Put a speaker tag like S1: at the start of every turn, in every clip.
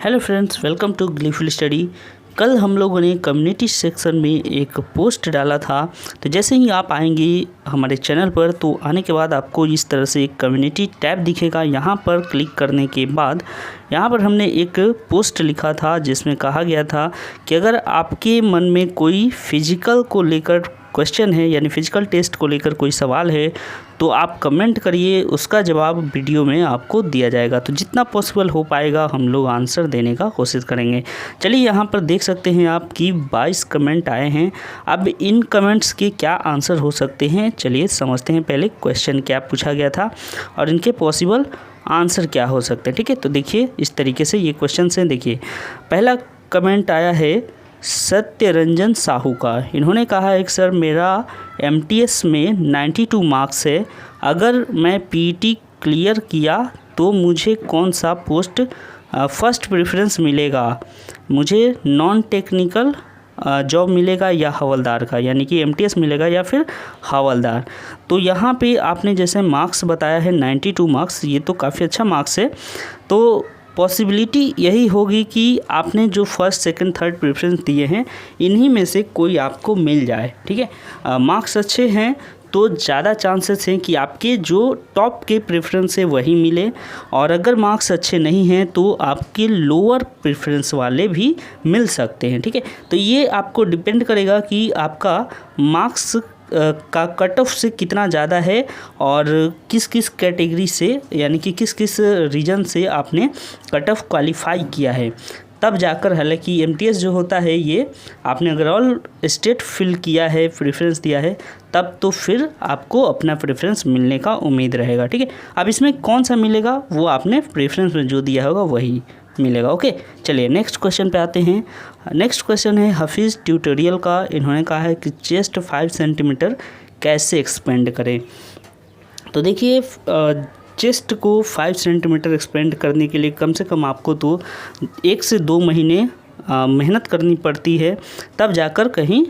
S1: Hello friends, welcome to Gleeful Study. कल हम लोगों ने कम्युनिटी सेक्शन में एक पोस्ट डाला था। तो जैसे ही आप आएंगे हमारे चैनल पर तो आने के बाद आपको इस तरह से एक कम्युनिटी टैब दिखेगा। यहाँ पर क्लिक करने के बाद यहाँ पर हमने एक पोस्ट लिखा था जिसमें कहा गया था कि अगर आपके मन में कोई फिजिकल को लेकर क्वेश्चन है, यानी फिजिकल टेस्ट को लेकर कोई सवाल है, तो आप कमेंट करिए, उसका जवाब वीडियो में आपको दिया जाएगा। तो जितना पॉसिबल हो पाएगा हम लोग आंसर देने का कोशिश करेंगे। चलिए यहाँ पर देख सकते हैं आप कि 22 कमेंट आए हैं। अब इन कमेंट्स के क्या आंसर हो सकते हैं, चलिए समझते हैं। पहले क्वेश्चन क्या पूछा गया था और इनके पॉसिबल आंसर क्या हो सकते हैं। ठीक है, तो देखिए इस तरीके से ये क्वेश्चन हैं। देखिए पहला कमेंट आया है सत्यरंजन साहू का। इन्होंने कहा है कि सर मेरा एमटीएस में 92 मार्क्स है, अगर मैं पीटी क्लियर किया तो मुझे कौन सा पोस्ट फर्स्ट प्रेफरेंस मिलेगा, मुझे नॉन टेक्निकल जॉब मिलेगा या हवलदार का, यानी कि एमटीएस मिलेगा या फिर हवलदार। तो यहाँ पे आपने जैसे मार्क्स बताया है 92 मार्क्स, ये तो काफ़ी अच्छा मार्क्स है। तो पॉसिबिलिटी यही होगी कि आपने जो फर्स्ट सेकंड थर्ड प्रेफरेंस दिए हैं इन्हीं में से कोई आपको मिल जाए। ठीक है, मार्क्स अच्छे हैं तो ज़्यादा चांसेस हैं कि आपके जो टॉप के प्रेफरेंस है वही मिले, और अगर मार्क्स अच्छे नहीं हैं तो आपके लोअर प्रेफरेंस वाले भी मिल सकते हैं। ठीक है, तो ये आपको डिपेंड करेगा कि आपका मार्क्स का कट ऑफ से कितना ज़्यादा है और किस किस कैटेगरी से, यानी कि किस किस रीजन से आपने कट ऑफ क्वालिफाई किया है, तब जाकर। हालांकि एमटीएस जो होता है ये आपने अगर ऑल स्टेट फिल किया है, प्रेफरेंस दिया है, तब तो फिर आपको अपना प्रेफरेंस मिलने का उम्मीद रहेगा। ठीक है, अब इसमें कौन सा मिलेगा वो आपने प्रेफरेंस में जो दिया होगा वही मिलेगा। ओके, चलिए नेक्स्ट क्वेश्चन पे आते हैं। नेक्स्ट क्वेश्चन है हफीज़ ट्यूटोरियल का। इन्होंने कहा है कि चेस्ट 5 सेंटीमीटर कैसे एक्सपेंड करें। तो देखिए चेस्ट को 5 सेंटीमीटर एक्सपेंड करने के लिए कम से कम आपको तो 1 से 2 महीने मेहनत करनी पड़ती है, तब जाकर कहीं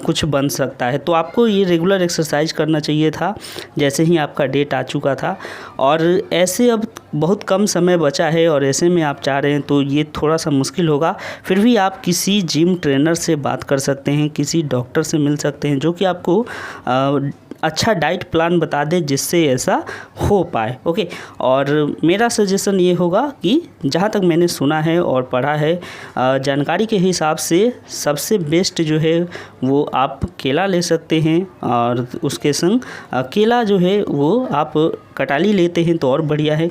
S1: कुछ बन सकता है। तो आपको ये रेगुलर एक्सरसाइज करना चाहिए था जैसे ही आपका डेट आ चुका था, और ऐसे अब बहुत कम समय बचा है और ऐसे में आप चाह रहे हैं तो ये थोड़ा सा मुश्किल होगा। फिर भी आप किसी जिम ट्रेनर से बात कर सकते हैं, किसी डॉक्टर से मिल सकते हैं जो कि आपको अच्छा डाइट प्लान बता दे जिससे ऐसा हो पाए। ओके, और मेरा सजेशन ये होगा कि जहाँ तक मैंने सुना है और पढ़ा है, जानकारी के हिसाब से सबसे बेस्ट जो है वो आप केला ले सकते हैं, और उसके संग केला जो है वो आप कटाली लेते हैं तो और बढ़िया है।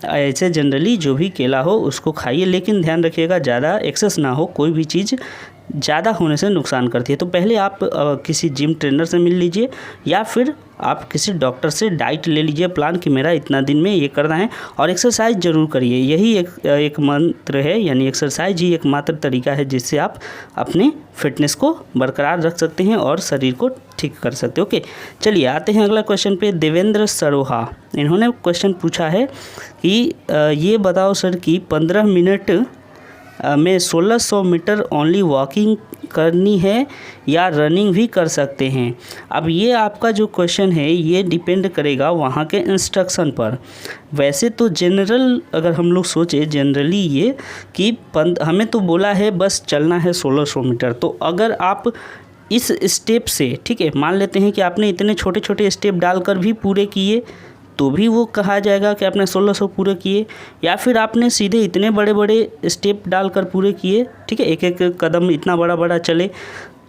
S1: ऐसे जनरली जो भी केला हो उसको खाइए, लेकिन ध्यान रखिएगा ज़्यादा एक्सेस ना हो, कोई भी चीज़ ज़्यादा होने से नुकसान करती है। तो पहले आप किसी जिम ट्रेनर से मिल लीजिए या फिर आप किसी डॉक्टर से डाइट ले लीजिए प्लान कि मेरा इतना दिन में ये करना है, और एक्सरसाइज ज़रूर करिए। यही एक मंत्र है, यानी एक्सरसाइज ही एकमात्र तरीका है जिससे आप अपने फिटनेस को बरकरार रख सकते हैं और शरीर को ठीक कर सकते हैं। ओके, चलिए आते हैं अगला क्वेश्चन पे। देवेंद्र सरोहा, इन्होंने क्वेश्चन पूछा है कि ये बताओ सर कि 15 मिनट में 1600 मीटर ओनली वॉकिंग करनी है या रनिंग भी कर सकते हैं। अब ये आपका जो क्वेश्चन है ये डिपेंड करेगा वहाँ के इंस्ट्रक्शन पर। वैसे तो जनरल अगर हम लोग सोचे जनरली ये कि हमें तो बोला है बस चलना है 1600 मीटर, तो अगर आप इस स्टेप से, ठीक है, मान लेते हैं कि आपने इतने छोटे छोटे स्टेप डालकर भी पूरे किए तो भी वो कहा जाएगा कि आपने 1600 पूरे किए, या फिर आपने सीधे इतने बड़े बड़े स्टेप डालकर पूरे किए, ठीक है, एक एक कदम इतना बड़ा बड़ा चले,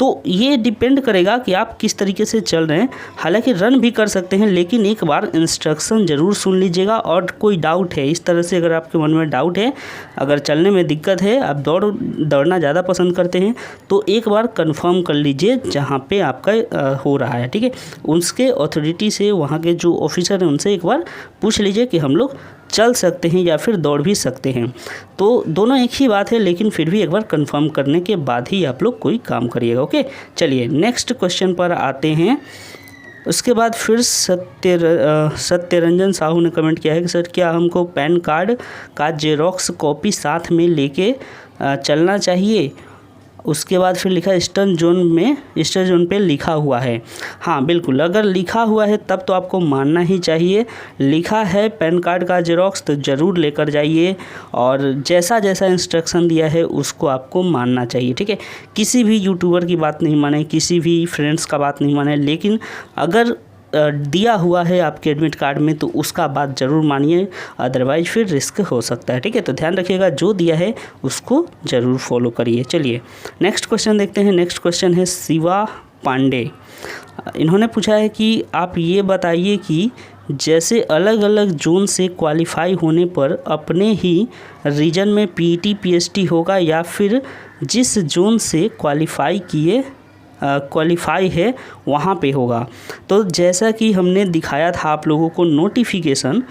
S1: तो ये डिपेंड करेगा कि आप किस तरीके से चल रहे हैं। हालांकि रन भी कर सकते हैं, लेकिन एक बार इंस्ट्रक्शन ज़रूर सुन लीजिएगा। और कोई डाउट है इस तरह से, अगर आपके मन में डाउट है, अगर चलने में दिक्कत है, आप दौड़ना ज़्यादा पसंद करते हैं, तो एक बार कंफर्म कर लीजिए जहाँ पे आपका हो रहा है। ठीक है, उसके अथॉरिटी से, वहाँ के जो ऑफिसर हैं उनसे एक बार पूछ लीजिए कि हम लोग चल सकते हैं या फिर दौड़ भी सकते हैं। तो दोनों एक ही बात है, लेकिन फिर भी एक बार कंफर्म करने के बाद ही आप लोग कोई काम करिएगा। ओके, चलिए नेक्स्ट क्वेश्चन पर आते हैं। उसके बाद फिर सत्यरंजन साहू ने कमेंट किया है कि सर क्या हमको पैन कार्ड का जेरोक्स कॉपी साथ में लेके चलना चाहिए उसके बाद फिर लिखा है ईस्टर्न जोन पे लिखा हुआ है। हाँ बिल्कुल, अगर लिखा हुआ है तब तो आपको मानना ही चाहिए। लिखा है पैन कार्ड का जेरॉक्स तो ज़रूर लेकर जाइए, और जैसा जैसा इंस्ट्रक्शन दिया है उसको आपको मानना चाहिए, ठीक है। किसी भी यूट्यूबर की बात नहीं माने, किसी भी फ्रेंड्स का बात नहीं माने, लेकिन अगर दिया हुआ है आपके एडमिट कार्ड में तो उसका बात ज़रूर मानिए, अदरवाइज फिर रिस्क हो सकता है, ठीक है। तो ध्यान रखिएगा, जो दिया है उसको ज़रूर फॉलो करिए। चलिए नेक्स्ट क्वेश्चन देखते हैं। नेक्स्ट क्वेश्चन है शिवा पांडे। इन्होंने पूछा है कि आप ये बताइए कि जैसे अलग अलग जोन से क्वालिफाई होने पर अपने ही रीजन में पीटी पीएचडी होगा या फिर जिस जोन से क्वालिफाई है वहाँ पे होगा। तो जैसा कि हमने दिखाया था आप लोगों को नोटिफिकेशन,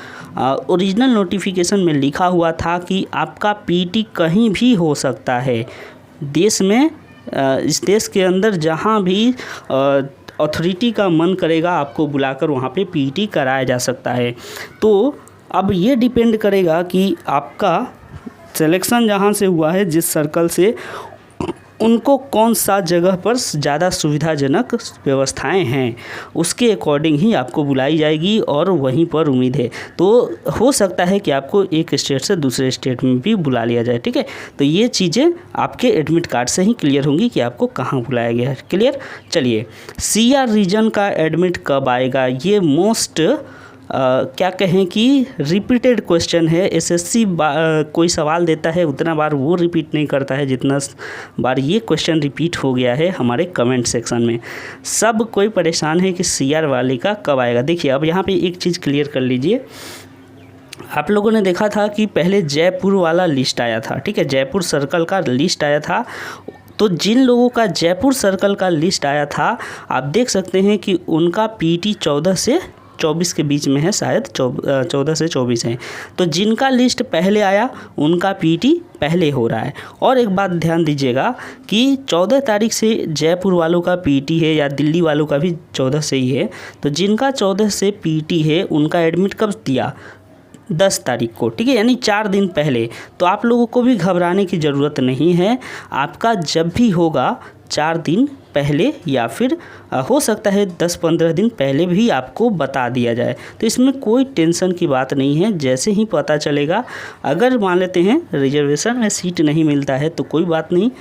S1: ओरिजिनल नोटिफिकेशन में लिखा हुआ था कि आपका पीटी कहीं भी हो सकता है देश में, इस देश के अंदर जहाँ भी अथॉरिटी का मन करेगा आपको बुलाकर वहाँ पे पीटी कराया जा सकता है। तो अब ये डिपेंड करेगा कि आपका सिलेक्शन जहाँ से हुआ है, जिस सर्कल से, उनको कौन सा जगह पर ज़्यादा सुविधाजनक व्यवस्थाएं हैं, उसके अकॉर्डिंग ही आपको बुलाई जाएगी और वहीं पर उम्मीद है। तो हो सकता है कि आपको एक स्टेट से दूसरे स्टेट में भी बुला लिया जाए, ठीक है। तो ये चीज़ें आपके एडमिट कार्ड से ही क्लियर होंगी कि आपको कहाँ बुलाया गया है। क्लियर। चलिए, सीआर रीजन का एडमिट कब आएगा, ये मोस्ट क्या कहें कि रिपीटेड क्वेश्चन है। एसएससी कोई सवाल देता है उतना बार वो रिपीट नहीं करता है जितना बार ये क्वेश्चन रिपीट हो गया है हमारे कमेंट सेक्शन में। सब कोई परेशान है कि सीआर वाले का कब आएगा। देखिए, अब यहाँ पे एक चीज़ क्लियर कर लीजिए। आप लोगों ने देखा था कि पहले जयपुर वाला लिस्ट आया था, ठीक है, जयपुर सर्कल का लिस्ट आया था। तो जिन लोगों का जयपुर सर्कल का लिस्ट आया था, आप देख सकते हैं कि उनका पीटी 14 से 24 के बीच में है, शायद 14 से 24 है। तो जिनका लिस्ट पहले आया उनका पीटी पहले हो रहा है। और एक बात ध्यान दीजिएगा कि 14 तारीख से जयपुर वालों का पीटी है या दिल्ली वालों का भी 14 से ही है। तो जिनका 14 से पीटी है उनका एडमिट कब दिया, 10 तारीख को, ठीक है, यानी 4 दिन पहले। तो आप लोगों को भी घबराने की ज़रूरत नहीं है। आपका जब भी होगा 4 दिन पहले या फिर हो सकता है 10-15 दिन पहले भी आपको बता दिया जाए। तो इसमें कोई टेंशन की बात नहीं है। जैसे ही पता चलेगा, अगर मान लेते हैं रिजर्वेशन में सीट नहीं मिलता है तो कोई बात नहीं,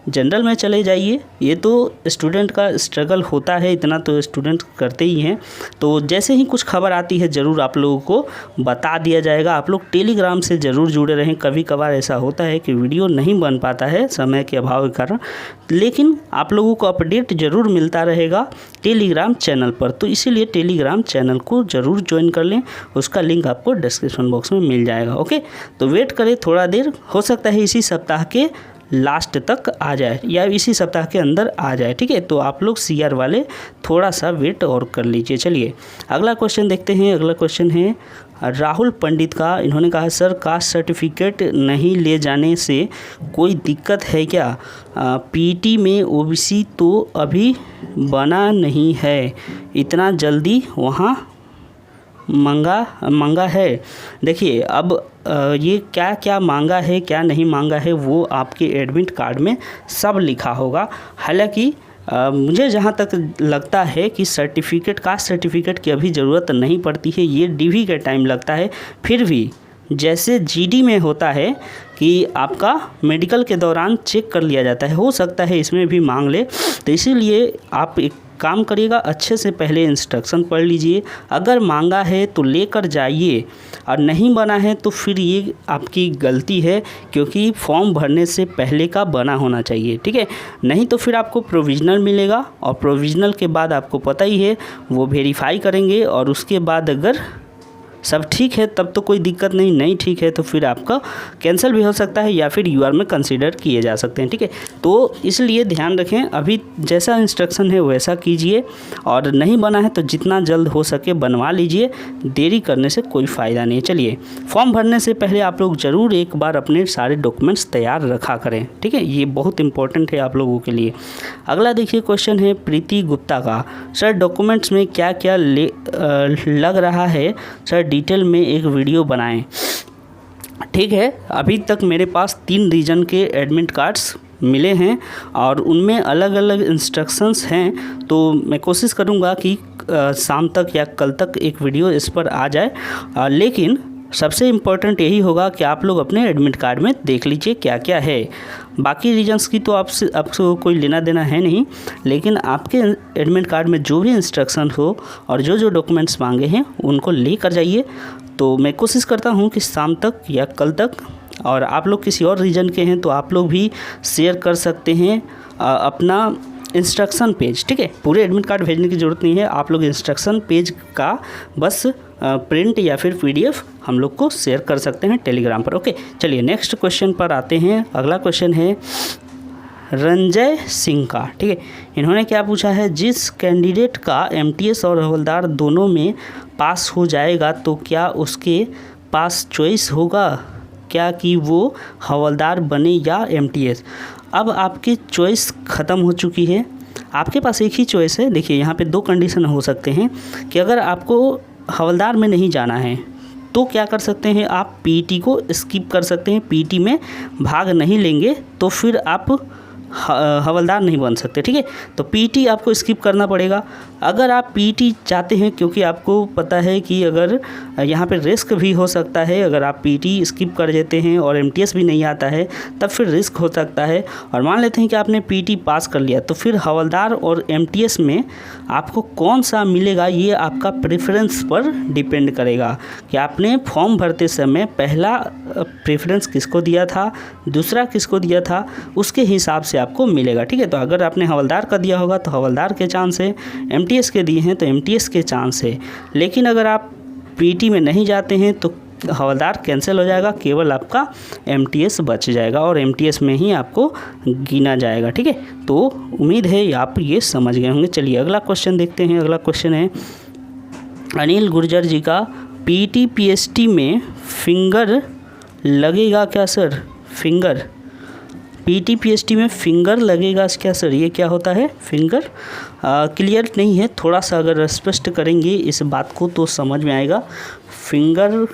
S1: जनरल में चले जाइए। ये तो स्टूडेंट का स्ट्रगल होता है, इतना तो स्टूडेंट करते ही हैं। तो जैसे ही कुछ खबर आती है ज़रूर आप लोगों को बता दिया जाएगा। आप लोग टेलीग्राम से ज़रूर जुड़े रहें। कभी कभार ऐसा होता है कि वीडियो नहीं बन पाता है समय के अभाव के कारण, लेकिन आप लोगों को अपडेट ज़रूर मिलता रहेगा टेलीग्राम चैनल पर। तो इसीलिए टेलीग्राम चैनल को ज़रूर ज्वाइन कर लें, उसका लिंक आपको डिस्क्रिप्शन बॉक्स में मिल जाएगा। ओके, तो वेट करें थोड़ा देर, हो सकता है इसी सप्ताह के लास्ट तक आ जाए या इसी सप्ताह के अंदर आ जाए, ठीक है। तो आप लोग सीआर वाले थोड़ा सा वेट और कर लीजिए। चलिए अगला क्वेश्चन देखते हैं। अगला क्वेश्चन है राहुल पंडित का। इन्होंने कहा सर, कास्ट सर्टिफिकेट नहीं ले जाने से कोई दिक्कत है क्या? पीटी में ओबीसी तो अभी बना नहीं है, इतना जल्दी वहाँ मांगा है। देखिए, अब ये क्या क्या मांगा है क्या नहीं मांगा है वो आपके एडमिट कार्ड में सब लिखा होगा। हालांकि मुझे जहाँ तक लगता है कि कास्ट सर्टिफिकेट की अभी ज़रूरत नहीं पड़ती है, ये डीवी के टाइम लगता है। फिर भी जैसे जीडी में होता है कि आपका मेडिकल के दौरान चेक कर लिया जाता है, हो सकता है इसमें भी मांग ले। तो इसीलिए आप एक काम करिएगा, अच्छे से पहले इंस्ट्रक्शन पढ़ लीजिए। अगर मांगा है तो लेकर जाइए, और नहीं बना है तो फिर ये आपकी गलती है, क्योंकि फॉर्म भरने से पहले का बना होना चाहिए, ठीक है। नहीं तो फिर आपको प्रोविज़नल मिलेगा, और प्रोविज़नल के बाद आपको पता ही है वो वेरीफाई करेंगे, और उसके बाद अगर सब ठीक है तब तो कोई दिक्कत नहीं ठीक है तो फिर आपका कैंसिल भी हो सकता है या फिर यूआर में कंसीडर किए जा सकते हैं, ठीक है। तो इसलिए ध्यान रखें, अभी जैसा इंस्ट्रक्शन है वैसा कीजिए, और नहीं बना है तो जितना जल्द हो सके बनवा लीजिए, देरी करने से कोई फ़ायदा नहीं है। चलिए, फॉर्म भरने से पहले आप लोग ज़रूर एक बार अपने सारे डॉक्यूमेंट्स तैयार रखा करें, ठीक है, ये बहुत इंपॉर्टेंट है आप लोगों के लिए। अगला देखिए क्वेश्चन है प्रीति गुप्ता का। सर, डॉक्यूमेंट्स में क्या क्या लग रहा है सर, डिटेल में एक वीडियो बनाएं। ठीक है, अभी तक मेरे पास 3 रीजन के एडमिट कार्ड्स मिले हैं और उनमें अलग अलग इंस्ट्रक्शंस हैं। तो मैं कोशिश करूँगा कि शाम तक या कल तक एक वीडियो इस पर आ जाए। लेकिन सबसे इम्पोर्टेंट यही होगा कि आप लोग अपने एडमिट कार्ड में देख लीजिए क्या क्या है। बाकी रीजन्स की तो आपसे कोई लेना देना है नहीं, लेकिन आपके एडमिट कार्ड में जो भी इंस्ट्रक्शन हो और जो जो डॉक्यूमेंट्स मांगे हैं उनको लेकर जाइए। तो मैं कोशिश करता हूं कि शाम तक या कल तक, और आप लोग किसी और रीजन के हैं तो आप लोग भी शेयर कर सकते हैं अपना इंस्ट्रक्शन पेज, ठीक है। पूरे एडमिट कार्ड भेजने की ज़रूरत नहीं है, आप लोग इंस्ट्रक्शन पेज का बस प्रिंट या फिर PDF हम लोग को शेयर कर सकते हैं टेलीग्राम पर। ओके, चलिए नेक्स्ट क्वेश्चन पर आते हैं। अगला क्वेश्चन है रंजय सिंह का, ठीक है। इन्होंने क्या पूछा है, जिस कैंडिडेट का MTS और हवलदार दोनों में पास हो जाएगा तो क्या उसके पास चॉइस होगा क्या कि वो हवलदार बने या MTS। अब आपकी चॉइस ख़त्म हो चुकी है, आपके पास एक ही चॉइस है। देखिए यहाँ पे 2 कंडीशन हो सकते हैं कि अगर आपको हवलदार में नहीं जाना है तो क्या कर सकते हैं, आप PT को स्किप कर सकते हैं। PT में भाग नहीं लेंगे तो फिर आप हवलदार नहीं बन सकते, ठीक है। तो PT आपको स्किप करना पड़ेगा। अगर आप PT चाहते हैं, क्योंकि आपको पता है कि अगर यहाँ पे रिस्क भी हो सकता है, अगर आप PT स्किप कर देते हैं और MTS भी नहीं आता है तब फिर रिस्क हो सकता है। और मान लेते हैं कि आपने PT पास कर लिया तो फिर हवलदार और MTS में आपको कौन सा मिलेगा, ये आपका प्रेफरेंस पर डिपेंड करेगा कि आपने फॉर्म भरते समय पहला प्रेफरेंस किसको दिया था, दूसरा किसको दिया था, उसके हिसाब से आपको मिलेगा, ठीक है। तो अगर आपने हवलदार का दिया होगा तो हवलदार के चांस है, MTS के दिए हैं तो MTS के चांस है। लेकिन अगर आप PT में नहीं जाते हैं तो हवलदार कैंसिल हो जाएगा, केवल आपका MTS बच जाएगा और MTS में ही आपको गिना जाएगा, ठीक है। तो उम्मीद है आप ये समझ गए होंगे। चलिए अगला क्वेश्चन देखते हैं। अगला क्वेश्चन है अनिल गुर्जर जी का, PT PST में फिंगर लगेगा क्या सर। फिंगर PT PST में फिंगर लगेगा क्या सर, ये क्या होता है फिंगर? क्लियर नहीं है, थोड़ा सा अगर स्पष्ट करेंगे इस बात को तो समझ में आएगा। फिंगर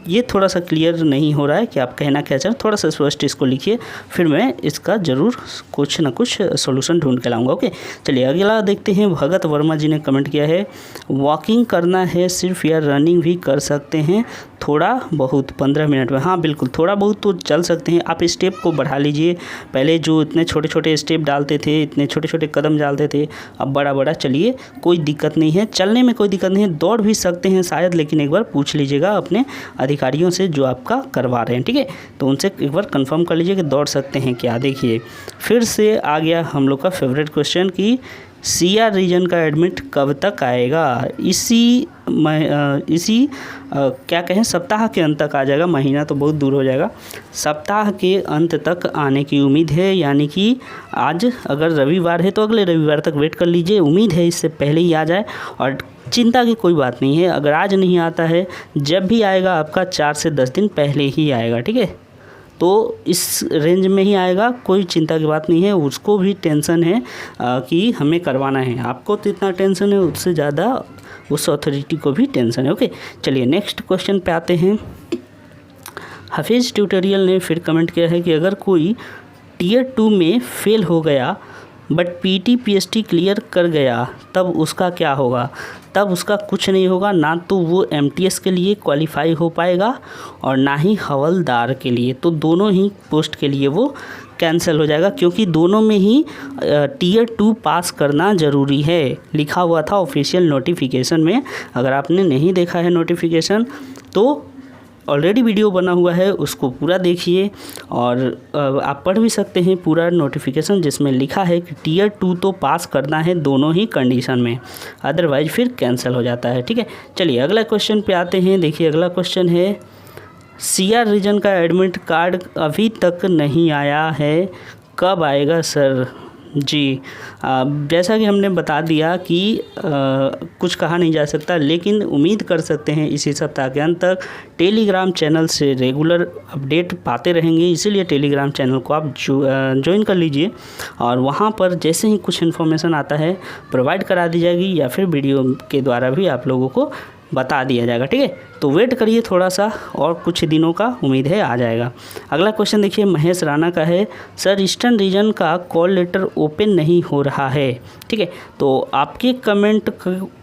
S1: ये थोड़ा सा क्लियर नहीं हो रहा है कि आप कहना क्या चाहें, थोड़ा सा स्पष्ट इसको लिखिए, फिर मैं इसका ज़रूर कुछ ना कुछ सॉल्यूशन ढूंढ के लाऊंगा। ओके, चलिए अगला देखते हैं। भगत वर्मा जी ने कमेंट किया है, वॉकिंग करना है सिर्फ या रनिंग भी कर सकते हैं थोड़ा बहुत 15 मिनट में। हाँ बिल्कुल, थोड़ा बहुत तो चल सकते हैं, आप स्टेप को बढ़ा लीजिए। पहले जो इतने छोटे छोटे स्टेप डालते थे, इतने छोटे छोटे कदम डालते थे, अब बड़ा बड़ा चलिए, कोई दिक्कत नहीं है, चलने में कोई दिक्कत नहीं है। दौड़ भी सकते हैं शायद, लेकिन एक बार पूछ लीजिएगा अपने अधिकारियों से जो आपका करवा रहे हैं, ठीक है। तो उनसे एक बार कंफर्म कर लीजिए कि दौड़ सकते हैं क्या। देखिए फिर से आ गया हम लोग का फेवरेट क्वेश्चन कि CR रीजन का एडमिट कब तक आएगा। इसी क्या कहें, सप्ताह के अंत तक आ जाएगा, महीना तो बहुत दूर हो जाएगा, सप्ताह के अंत तक आने की उम्मीद है। यानी कि आज अगर रविवार है तो अगले रविवार तक वेट कर लीजिए, उम्मीद है इससे पहले ही आ जाए। और चिंता की कोई बात नहीं है, अगर आज नहीं आता है, जब भी आएगा आपका 4 से 10 दिन पहले ही आएगा, ठीक है। तो इस रेंज में ही आएगा, कोई चिंता की बात नहीं है। उसको भी टेंशन है कि हमें करवाना है, आपको तो इतना टेंशन है, उससे ज़्यादा उस अथॉरिटी को भी टेंशन है। ओके, चलिए नेक्स्ट क्वेश्चन पे आते हैं। हफीज़ ट्यूटोरियल ने फिर कमेंट किया है कि अगर कोई Tier 2 में फेल हो गया बट PT PST क्लियर कर गया तब उसका क्या होगा। तब उसका कुछ नहीं होगा, ना तो वो MTS के लिए क्वालिफाई हो पाएगा और ना ही हवलदार के लिए। तो दोनों ही पोस्ट के लिए वो कैंसिल हो जाएगा, क्योंकि दोनों में ही Tier 2 पास करना ज़रूरी है, लिखा हुआ था ऑफिशियल नोटिफिकेशन में। अगर आपने नहीं देखा है नोटिफिकेशन तो ऑलरेडी वीडियो बना हुआ है, उसको पूरा देखिए और आप पढ़ भी सकते हैं पूरा नोटिफिकेशन, जिसमें लिखा है कि Tier 2 तो पास करना है दोनों ही कंडीशन में, अदरवाइज फिर कैंसिल हो जाता है, ठीक है। चलिए अगला क्वेश्चन पे आते हैं। देखिए अगला क्वेश्चन है, CR रीजन का एडमिट कार्ड अभी तक नहीं आया है, कब आएगा सर। जी जैसा कि हमने बता दिया कि कुछ कहा नहीं जा सकता, लेकिन उम्मीद कर सकते हैं इसी सप्ताह के अंत तक। टेलीग्राम चैनल से रेगुलर अपडेट पाते रहेंगे, इसीलिए टेलीग्राम चैनल को आप ज्वाइन कर लीजिए और वहाँ पर जैसे ही कुछ इन्फॉर्मेशन आता है प्रोवाइड करा दी जाएगी, या फिर वीडियो के द्वारा भी आप लोगों को बता दिया जाएगा, ठीक है। तो वेट करिए थोड़ा सा और कुछ दिनों का उम्मीद है आ जाएगा। अगला क्वेश्चन देखिए महेश राणा का है, सर ईस्टर्न रीजन का कॉल लेटर ओपन नहीं हो रहा है, ठीक है। तो आपके कमेंट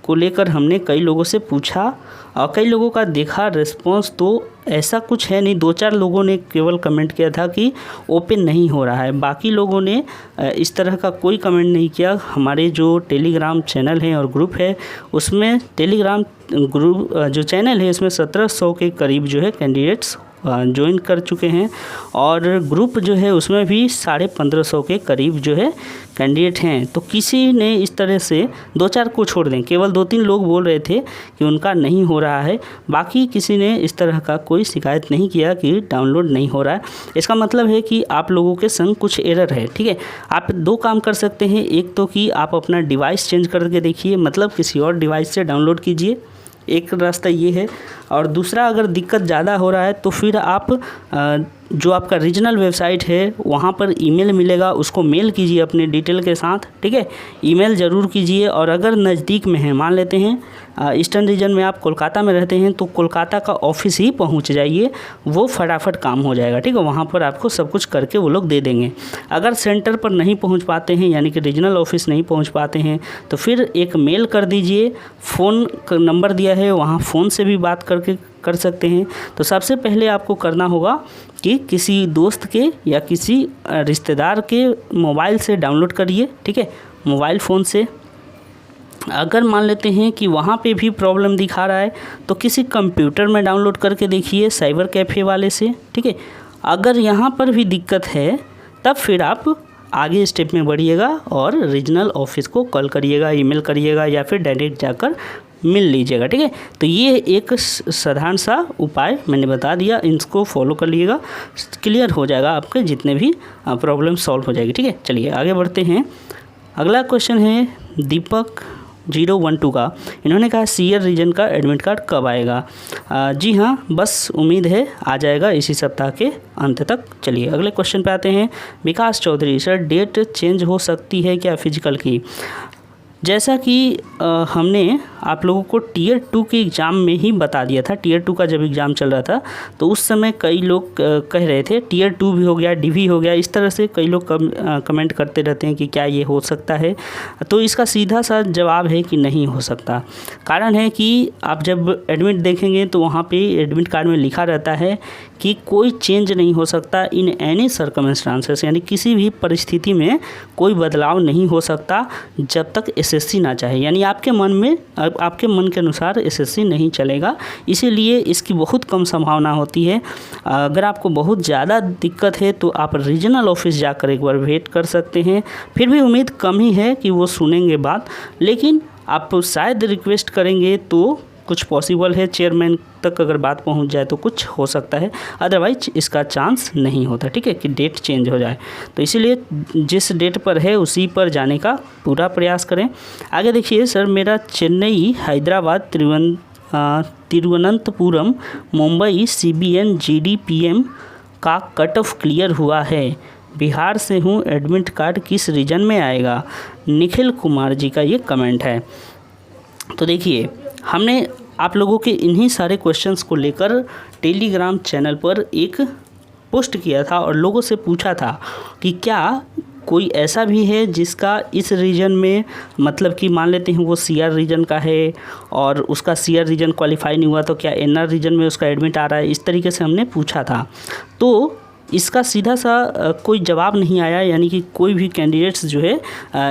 S1: को लेकर हमने कई लोगों से पूछा और कई लोगों का देखा रिस्पॉन्स, तो ऐसा कुछ है नहीं, 2-4 लोगों ने केवल कमेंट किया था कि ओपन नहीं हो रहा है, बाकी लोगों ने इस तरह का कोई कमेंट नहीं किया। हमारे जो टेलीग्राम चैनल है और ग्रुप है उसमें टेलीग्राम ग्रुप जो चैनल है इसमें 1700 के करीब जो है कैंडिडेट्स ज्वाइन कर चुके हैं और ग्रुप जो है उसमें भी 1550 के करीब जो है कैंडिडेट हैं। तो किसी ने इस तरह से 2-4 को छोड़ दें, केवल 2-3 लोग बोल रहे थे कि उनका नहीं हो रहा है, बाकी किसी ने इस तरह का कोई शिकायत नहीं किया कि डाउनलोड नहीं हो रहा है। इसका मतलब है कि आप लोगों के संग कुछ एरर है, ठीक है। आप 2 काम कर सकते हैं, एक तो कि आप अपना डिवाइस चेंज करके देखिए, मतलब किसी और डिवाइस से डाउनलोड कीजिए, एक रास्ता ये है। और दूसरा अगर दिक्कत ज़्यादा हो रहा है तो फिर आप जो आपका रीजनल वेबसाइट है वहाँ पर ईमेल मिलेगा, उसको मेल कीजिए अपने डिटेल के साथ, ठीक है। ईमेल ज़रूर कीजिए। और अगर नज़दीक में है, मान लेते हैं ईस्टर्न रीजन में आप कोलकाता में रहते हैं, तो कोलकाता का ऑफिस ही पहुंच जाइए, वो फटाफट काम हो जाएगा, ठीक है। वहाँ पर आपको सब कुछ करके वो लोग दे देंगे। अगर सेंटर पर नहीं पहुंच पाते हैं, यानी कि रीजनल ऑफिस नहीं पहुंच पाते हैं, तो फिर एक मेल कर दीजिए, फ़ोन का नंबर दिया है वहाँ फ़ोन से भी बात कर सकते हैं। तो सबसे पहले आपको करना होगा कि किसी दोस्त के या किसी रिश्तेदार के मोबाइल से डाउनलोड करिए, ठीक है, मोबाइल फ़ोन से। अगर मान लेते हैं कि वहाँ पे भी प्रॉब्लम दिखा रहा है तो किसी कंप्यूटर में डाउनलोड करके देखिए, साइबर कैफ़े वाले से, ठीक है। अगर यहाँ पर भी दिक्कत है तब फिर आप आगे स्टेप में बढ़िएगा और रीजनल ऑफिस को कॉल करिएगा, ईमेल करिएगा या फिर डायरेक्ट जाकर मिल लीजिएगा, ठीक है। तो ये एक साधारण सा उपाय मैंने बता दिया, इसको फॉलो कर लीजिएगा, क्लियर हो जाएगा, आपके जितने भी प्रॉब्लम सॉल्व हो जाएगी, ठीक है। चलिए आगे बढ़ते हैं। अगला क्वेश्चन है दीपक 012 का। इन्होंने कहा सीयर रीजन का एडमिट कार्ड कब आएगा? जी हाँ, बस उम्मीद है आ जाएगा इसी सप्ताह के अंत तक। चलिए अगले क्वेश्चन पे आते हैं। विकास चौधरी, सर डेट चेंज हो सकती है क्या फिजिकल की? जैसा कि हमने आप लोगों को टीयर 2 के एग्ज़ाम में ही बता दिया था, टीयर 2 का जब एग्ज़ाम चल रहा था तो उस समय कई लोग कह रहे थे टीयर 2 भी हो गया, DV हो गया, इस तरह से कई लोग कमेंट करते रहते हैं कि क्या ये हो सकता है। तो इसका सीधा सा जवाब है कि नहीं हो सकता। कारण है कि आप जब एडमिट देखेंगे तो वहाँ पे एडमिट कार्ड में लिखा रहता है कि कोई चेंज नहीं हो सकता इन एनी सर्कमस्टांसेस, यानी किसी भी परिस्थिति में कोई बदलाव नहीं हो सकता जब तक SSC ना चाहे, यानी आपके मन में, आपके मन के अनुसार SSC नहीं चलेगा। इसीलिए इसकी बहुत कम संभावना होती है। अगर आपको बहुत ज़्यादा दिक्कत है तो आप रीजनल ऑफिस जाकर एक बार वेट कर सकते हैं। फिर भी उम्मीद कम ही है कि वो सुनेंगे बात, लेकिन आप शायद रिक्वेस्ट करेंगे तो कुछ पॉसिबल है, चेयरमैन तक अगर बात पहुंच जाए तो कुछ हो सकता है, अदरवाइज इसका चांस नहीं होता, ठीक है, कि डेट चेंज हो जाए। तो इसीलिए जिस डेट पर है उसी पर जाने का पूरा प्रयास करें। आगे देखिए, सर मेरा चेन्नई, हैदराबाद, तिरुवनंतपुरम, मुंबई CBN GDPM का कट ऑफ क्लियर हुआ है। बिहार से हूँ, एडमिट कार्ड किस रीजन में आएगा? निखिल कुमार जी का ये कमेंट है। तो देखिए, हमने आप लोगों के इन्हीं सारे क्वेश्चंस को लेकर टेलीग्राम चैनल पर एक पोस्ट किया था और लोगों से पूछा था कि क्या कोई ऐसा भी है जिसका इस रीजन में, मतलब कि मान लेते हैं वो CR रीजन का है और उसका CR रीजन क्वालिफाई नहीं हुआ तो क्या NR रीजन में उसका एडमिट आ रहा है, इस तरीके से हमने पूछा था। तो इसका सीधा सा कोई जवाब नहीं आया, यानी कि कोई भी कैंडिडेट्स जो है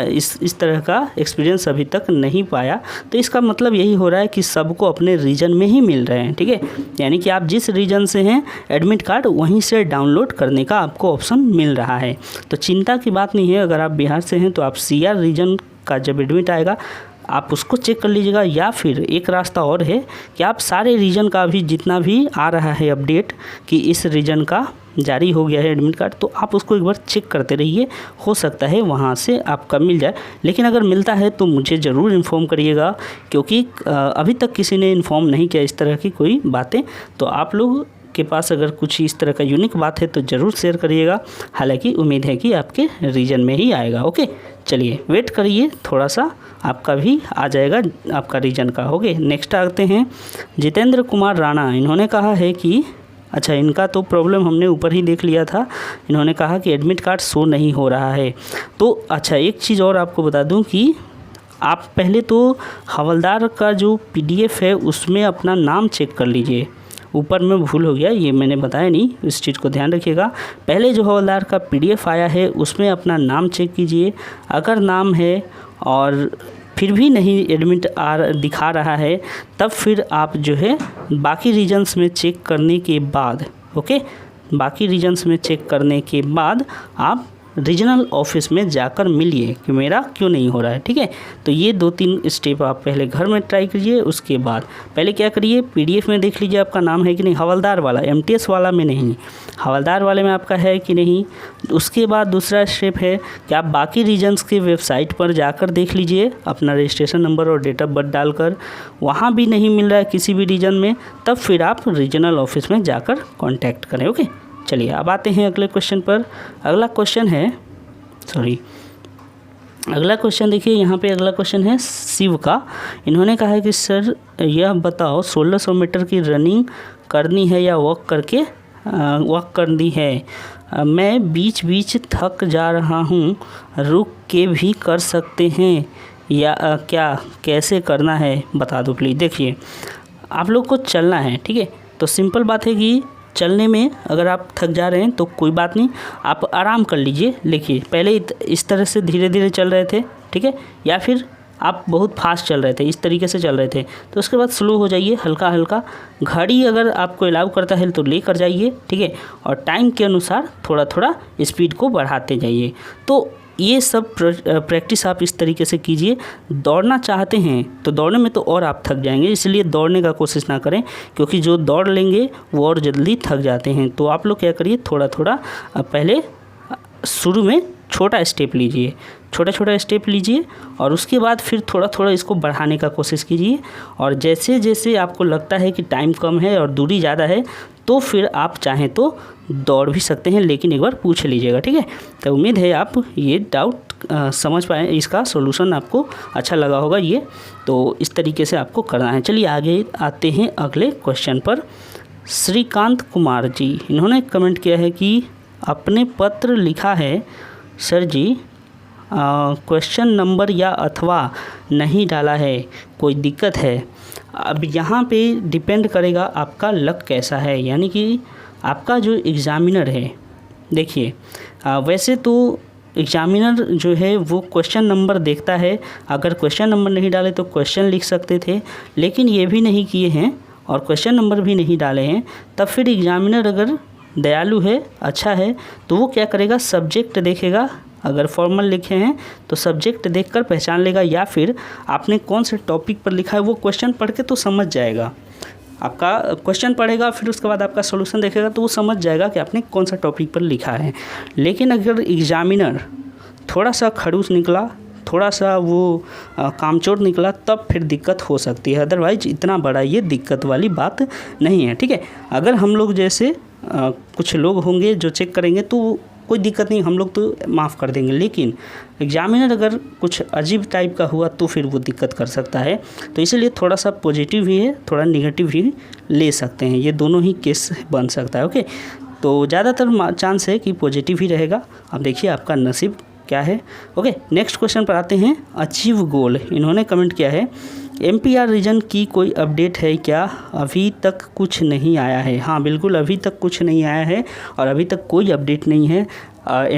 S1: इस तरह का एक्सपीरियंस अभी तक नहीं पाया। तो इसका मतलब यही हो रहा है कि सबको अपने रीजन में ही मिल रहे हैं, ठीक है, यानी कि आप जिस रीजन से हैं एडमिट कार्ड वहीं से डाउनलोड करने का आपको ऑप्शन मिल रहा है। तो चिंता की बात नहीं है। अगर आप बिहार से हैं तो आप CR रीजन का जब एडमिट आएगा आप उसको चेक कर लीजिएगा, या फिर एक रास्ता और है कि आप सारे रीजन का भी जितना भी आ रहा है अपडेट कि इस रीजन का जारी हो गया है एडमिट कार्ड, तो आप उसको एक बार चेक करते रहिए, हो सकता है वहाँ से आपका मिल जाए। लेकिन अगर मिलता है तो मुझे ज़रूर इन्फॉर्म करिएगा, क्योंकि अभी तक किसी ने इन्फॉर्म नहीं किया इस तरह की कोई बातें। तो आप लोग आपके पास अगर कुछ इस तरह का यूनिक बात है तो ज़रूर शेयर करिएगा। हालांकि उम्मीद है कि आपके रीजन में ही आएगा। ओके, चलिए वेट करिए, थोड़ा सा आपका भी आ जाएगा, आपका रीजन का। ओके, नेक्स्ट आते हैं जितेंद्र कुमार राणा। इन्होंने कहा है कि अच्छा, इनका तो प्रॉब्लम हमने ऊपर ही देख लिया था। इन्होंने कहा कि एडमिट कार्ड शो नहीं हो रहा है। तो अच्छा, एक चीज़ और आपको बता दूं कि आप पहले तो हवलदार का जो PDF है उसमें अपना नाम चेक कर लीजिए। ऊपर में भूल हो गया, ये मैंने बताया नहीं, इस चीज़ को ध्यान रखिएगा। पहले जो हवलदार का PDF आया है उसमें अपना नाम चेक कीजिए। अगर नाम है और फिर भी नहीं एडमिट दिखा रहा है, तब फिर आप जो है बाकी रीजन्स में चेक करने के बाद, ओके, बाकी रीजन्स में चेक करने के बाद आप रीजनल ऑफिस में जाकर मिलिए कि मेरा क्यों नहीं हो रहा है। ठीक है, तो ये 2-3 स्टेप आप पहले घर में ट्राई कीजिए। उसके बाद पहले क्या करिए, PDF में देख लीजिए आपका नाम है कि नहीं, हवलदार वाला, MTS वाला में नहीं, हवलदार वाले में आपका है कि नहीं। उसके बाद दूसरा स्टेप है कि आप बाकी रीजन्स के वेबसाइट पर जाकर देख लीजिए, अपना रजिस्ट्रेशन नंबर और डेट ऑफ बर्थ डालकर। वहाँ भी नहीं मिल रहा है किसी भी रीजन में, तब फिर आप रीजनल ऑफिस में जाकर कॉन्टैक्ट करें। ओके, चलिए अब आते हैं अगले क्वेश्चन पर। अगला क्वेश्चन देखिए, यहाँ पे अगला क्वेश्चन है शिव का। इन्होंने कहा है कि सर यह बताओ 1600 मीटर की रनिंग करनी है या वॉक करनी है। मैं बीच बीच थक जा रहा हूँ, रुक के भी कर सकते हैं या क्या, कैसे करना है बता दो प्लीज़। देखिए, आप लोग को चलना है, ठीक है, तो सिंपल बात है कि चलने में अगर आप थक जा रहे हैं तो कोई बात नहीं, आप आराम कर लीजिए। देखिए, पहले इस तरह से धीरे धीरे चल रहे थे, ठीक है, या फिर आप बहुत फास्ट चल रहे थे, इस तरीके से चल रहे थे, तो उसके बाद स्लो हो जाइए हल्का हल्का। घड़ी अगर आपको अलाउ करता है तो लेकर जाइए, ठीक है, और टाइम के अनुसार थोड़ा थोड़ा स्पीड को बढ़ाते जाइए। तो ये सब प्रैक्टिस आप इस तरीके से कीजिए। दौड़ना चाहते हैं तो दौड़ने में तो और आप थक जाएंगे, इसलिए दौड़ने का कोशिश ना करें, क्योंकि जो दौड़ लेंगे वो और जल्दी थक जाते हैं। तो आप लोग क्या करिए, थोड़ा थोड़ा पहले शुरू में छोटा स्टेप लीजिए, छोटा स्टेप लीजिए, और उसके बाद फिर थोड़ा थोड़ा इसको बढ़ाने का कोशिश कीजिए। और जैसे जैसे आपको लगता है कि टाइम कम है और दूरी ज़्यादा है, तो फिर आप चाहें तो दौड़ भी सकते हैं, लेकिन एक बार पूछ लीजिएगा, ठीक है। तो उम्मीद है आप ये डाउट समझ पाए, इसका सॉल्यूशन आपको अच्छा लगा होगा। ये तो इस तरीके से आपको करना है। चलिए आगे आते हैं अगले क्वेश्चन पर। श्रीकांत कुमार जी, इन्होंने कमेंट किया है कि अपने पत्र लिखा है सर जी, क्वेश्चन नंबर या अथवा नहीं डाला है, कोई दिक्कत है। अब यहाँ पे डिपेंड करेगा आपका लक कैसा है, यानी कि आपका जो एग्ज़ामिनर है। देखिए, वैसे तो एग्ज़ामिनर जो है वो क्वेश्चन नंबर देखता है, अगर क्वेश्चन नंबर नहीं डाले तो क्वेश्चन लिख सकते थे, लेकिन ये भी नहीं किए हैं और क्वेश्चन नंबर भी नहीं डाले हैं, तब फिर एग्ज़ामिनर अगर दयालु है, अच्छा है, तो वो क्या करेगा, सब्जेक्ट देखेगा। अगर फॉर्मल लिखे हैं तो सब्जेक्ट देखकर पहचान लेगा, या फिर आपने कौन से टॉपिक पर लिखा है वो क्वेश्चन पढ़ के तो समझ जाएगा। आपका क्वेश्चन पढ़ेगा, फिर उसके बाद आपका सॉल्यूशन देखेगा, तो वो समझ जाएगा कि आपने कौन सा टॉपिक पर लिखा है। लेकिन अगर एग्ज़ामिनर थोड़ा सा खड़ूस निकला, थोड़ा सा वो कामचोर निकला, तब फिर दिक्कत हो सकती है। अदरवाइज इतना बड़ा ये दिक्कत वाली बात नहीं है, ठीक है। अगर हम लोग जैसे कुछ लोग होंगे जो चेक करेंगे तो कोई दिक्कत नहीं, हम लोग तो माफ़ कर देंगे, लेकिन एग्ज़ामिनर अगर कुछ अजीब टाइप का हुआ तो फिर वो दिक्कत कर सकता है। तो इसलिए थोड़ा सा पॉजिटिव भी है, थोड़ा नेगेटिव भी ले सकते हैं, ये दोनों ही केस बन सकता है। ओके, तो ज़्यादातर चांस है कि पॉजिटिव ही रहेगा। अब देखिए आपका नसीब क्या है। ओके, नेक्स्ट क्वेश्चन पर आते हैं। अचीव गोल, इन्होंने कमेंट किया है MPR रीजन की कोई अपडेट है क्या? अभी तक कुछ नहीं आया है। हाँ बिल्कुल, अभी तक कुछ नहीं आया है और अभी तक कोई अपडेट नहीं है।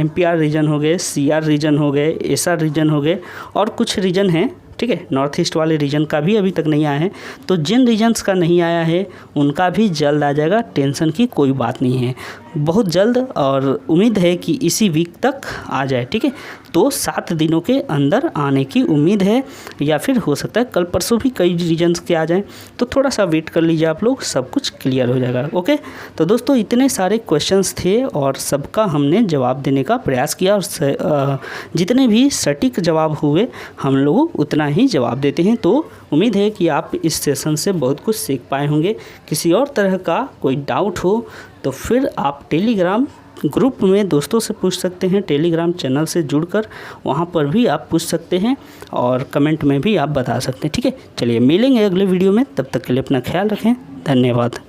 S1: MPR रीजन हो गए, CR रीजन हो गए, SR रीजन हो गए और कुछ रीजन हैं, ठीक है, नॉर्थ ईस्ट वाले रीजन का भी अभी तक नहीं आया है। तो जिन रीजन्स का नहीं आया है उनका भी जल्द आ जाएगा, टेंशन की कोई बात नहीं है, बहुत जल्द, और उम्मीद है कि इसी वीक तक आ जाए, ठीक है। तो 7 दिनों के अंदर आने की उम्मीद है, या फिर हो सकता है कल परसों भी कई रीजन्स के आ जाएं, तो थोड़ा सा वेट कर लीजिए आप लोग, सब कुछ क्लियर हो जाएगा। ओके, तो दोस्तों इतने सारे क्वेश्चंस थे और सबका हमने जवाब देने का प्रयास किया, और जितने भी सटीक जवाब हुए हम लोग उतना तरह ही जवाब देते हैं। तो उम्मीद है कि आप इस सेशन से बहुत कुछ सीख पाए होंगे। किसी और तरह का कोई डाउट हो तो फिर आप टेलीग्राम ग्रुप में दोस्तों से पूछ सकते हैं, टेलीग्राम चैनल से जुड़कर वहाँ पर भी आप पूछ सकते हैं और कमेंट में भी आप बता सकते हैं। ठीक है, चलिए मिलेंगे अगले वीडियो में, तब तक के लिए अपना ख्याल रखें। धन्यवाद।